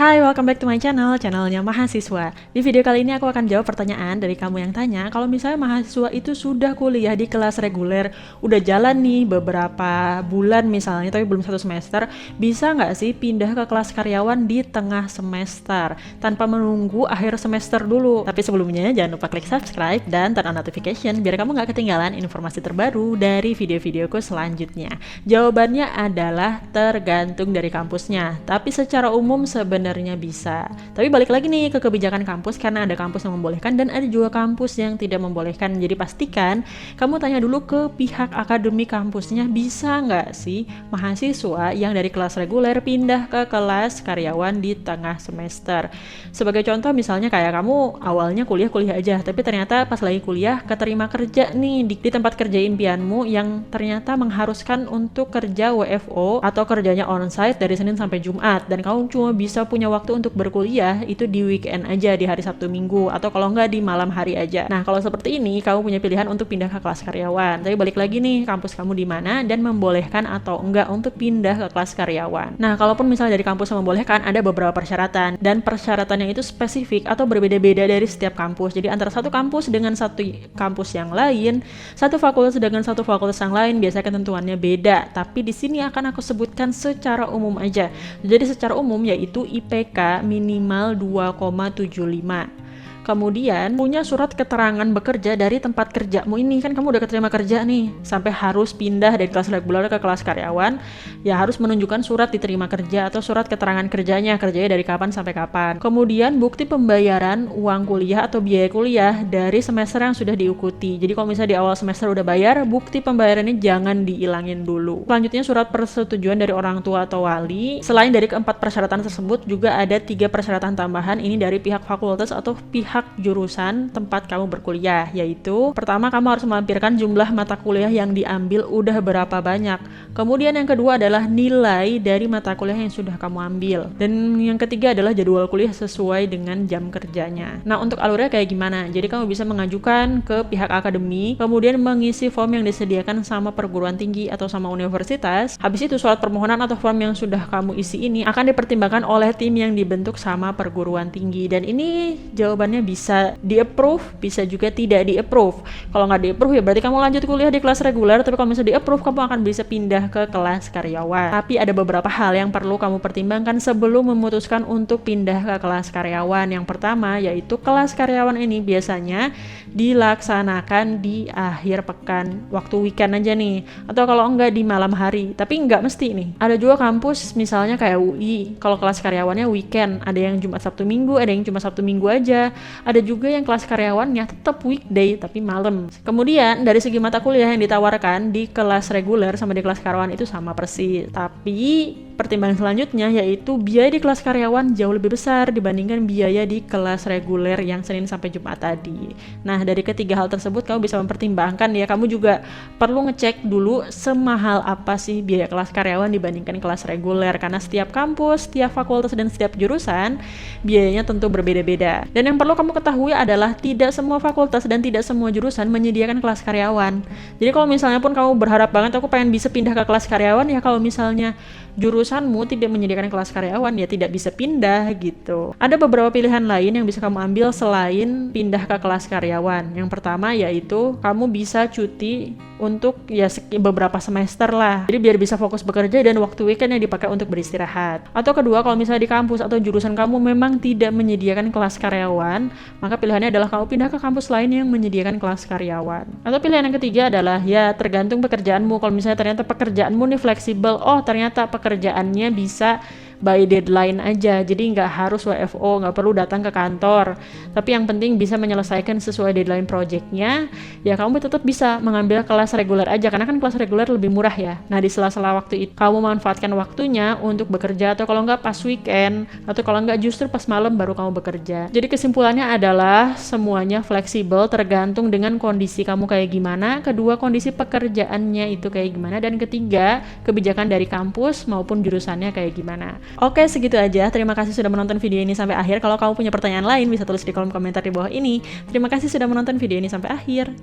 Hai, welcome back to my channel, channelnya Mahasiswa. Di video kali ini aku akan jawab pertanyaan dari kamu yang tanya, kalau misalnya mahasiswa itu sudah kuliah di kelas reguler, udah jalan nih beberapa bulan misalnya, tapi belum 1 semester, bisa nggak sih pindah ke kelas karyawan di tengah semester, tanpa menunggu akhir semester dulu? Tapi sebelumnya, jangan lupa klik subscribe dan turn on notification, biar kamu nggak ketinggalan informasi terbaru dari video-videoku selanjutnya. Jawabannya adalah tergantung dari kampusnya, tapi secara umum sebenarnya bisa. Tapi balik lagi nih ke kebijakan kampus, karena ada kampus yang membolehkan dan ada juga kampus yang tidak membolehkan. Jadi pastikan kamu tanya dulu ke pihak akademi kampusnya, bisa nggak sih mahasiswa yang dari kelas reguler pindah ke kelas karyawan di tengah semester. Sebagai contoh misalnya kayak kamu awalnya kuliah aja, tapi ternyata pas lagi kuliah keterima kerja nih di tempat kerja impianmu yang ternyata mengharuskan untuk kerja WFO atau kerjanya onsite dari Senin sampai Jumat, dan kamu cuma bisa punya waktu untuk berkuliah itu di weekend aja, di hari Sabtu Minggu, atau kalau nggak di malam hari aja. Nah, kalau seperti ini kamu punya pilihan untuk pindah ke kelas karyawan. Tapi balik lagi nih, kampus kamu di mana dan membolehkan atau enggak untuk pindah ke kelas karyawan. Nah, kalaupun misalnya dari kampus yang membolehkan, ada beberapa persyaratan, dan persyaratannya itu spesifik atau berbeda-beda dari setiap kampus. Jadi antara satu kampus dengan satu kampus yang lain, satu fakultas dengan satu fakultas yang lain, biasanya ketentuannya beda. Tapi di sini akan aku sebutkan secara umum aja. Jadi secara umum yaitu IPK minimal 2,75. Kemudian punya surat keterangan bekerja dari tempat kerjamu ini, kan kamu udah keterima kerja nih, sampai harus pindah dari kelas reguler ke kelas karyawan, ya harus menunjukkan surat diterima kerja atau surat keterangan kerjanya dari kapan sampai kapan. Kemudian bukti pembayaran uang kuliah atau biaya kuliah dari semester yang sudah diikuti. Jadi kalau misalnya di awal semester udah bayar, bukti pembayarannya jangan dihilangin dulu. Selanjutnya surat persetujuan dari orang tua atau wali. Selain dari keempat persyaratan tersebut, juga ada 3 persyaratan tambahan, ini dari pihak fakultas atau pihak jurusan tempat kamu berkuliah, yaitu pertama, kamu harus melampirkan jumlah mata kuliah yang diambil udah berapa banyak. Kemudian yang kedua adalah nilai dari mata kuliah yang sudah kamu ambil, dan yang ketiga adalah jadwal kuliah sesuai dengan jam kerjanya. Nah, untuk alurnya kayak gimana? Jadi kamu bisa mengajukan ke pihak akademi, kemudian mengisi form yang disediakan sama perguruan tinggi atau sama universitas. Habis itu surat permohonan atau form yang sudah kamu isi ini akan dipertimbangkan oleh tim yang dibentuk sama perguruan tinggi, dan ini jawabannya bisa di-approve, bisa juga tidak di-approve. Kalau nggak di-approve ya berarti kamu lanjut kuliah di kelas reguler, tapi kalau misalnya di-approve kamu akan bisa pindah ke kelas karyawan. Tapi ada beberapa hal yang perlu kamu pertimbangkan sebelum memutuskan untuk pindah ke kelas karyawan. Yang pertama yaitu kelas karyawan ini biasanya dilaksanakan di akhir pekan, waktu weekend aja nih, atau kalau enggak di malam hari. Tapi enggak mesti nih. Ada juga kampus misalnya kayak UI, kalau kelas karyawannya weekend, ada yang Jumat Sabtu Minggu, ada yang cuma Sabtu Minggu aja. Ada juga yang kelas karyawannya tetap weekday tapi malam. Kemudian dari segi mata kuliah yang ditawarkan di kelas reguler sama di kelas karyawan itu sama persis. Tapi pertimbangan selanjutnya yaitu biaya di kelas karyawan jauh lebih besar dibandingkan biaya di kelas reguler yang Senin sampai Jumat tadi. Nah, dari ketiga hal tersebut kamu bisa mempertimbangkan ya, kamu juga perlu ngecek dulu semahal apa sih biaya kelas karyawan dibandingkan kelas reguler, karena setiap kampus, setiap fakultas dan setiap jurusan biayanya tentu berbeda-beda. Dan yang perlu kamu ketahui adalah tidak semua fakultas dan tidak semua jurusan menyediakan kelas karyawan. Jadi kalau misalnya pun kamu berharap banget aku pengen bisa pindah ke kelas karyawan, ya kalau misalnya jurusanmu tidak menyediakan kelas karyawan ya tidak bisa pindah gitu. Ada beberapa pilihan lain yang bisa kamu ambil selain pindah ke kelas karyawan. Yang pertama yaitu kamu bisa cuti untuk ya beberapa semester lah. Jadi biar bisa fokus bekerja dan waktu weekend yang dipakai untuk beristirahat. Atau kedua, kalau misalnya di kampus atau jurusan kamu memang tidak menyediakan kelas karyawan, maka pilihannya adalah kamu pindah ke kampus lain yang menyediakan kelas karyawan. Atau pilihan yang ketiga adalah ya tergantung pekerjaanmu. Kalau misalnya ternyata pekerjaanmu nih fleksibel, oh ternyata pekerjaannya bisa by deadline aja, jadi nggak harus WFO, nggak perlu datang ke kantor, tapi yang penting bisa menyelesaikan sesuai deadline projectnya, ya kamu tetap bisa mengambil kelas reguler aja, karena kan kelas reguler lebih murah ya. Nah, di sela-sela waktu itu kamu manfaatkan waktunya untuk bekerja, atau kalau nggak pas weekend, atau kalau nggak justru pas malam baru kamu bekerja. Jadi kesimpulannya adalah semuanya fleksibel tergantung dengan kondisi kamu kayak gimana, kedua kondisi pekerjaannya itu kayak gimana, dan ketiga kebijakan dari kampus maupun jurusannya kayak gimana. Oke, segitu aja. Terima kasih sudah menonton video ini sampai akhir. Kalau kamu punya pertanyaan lain, bisa tulis di kolom komentar di bawah ini. Terima kasih sudah menonton video ini sampai akhir.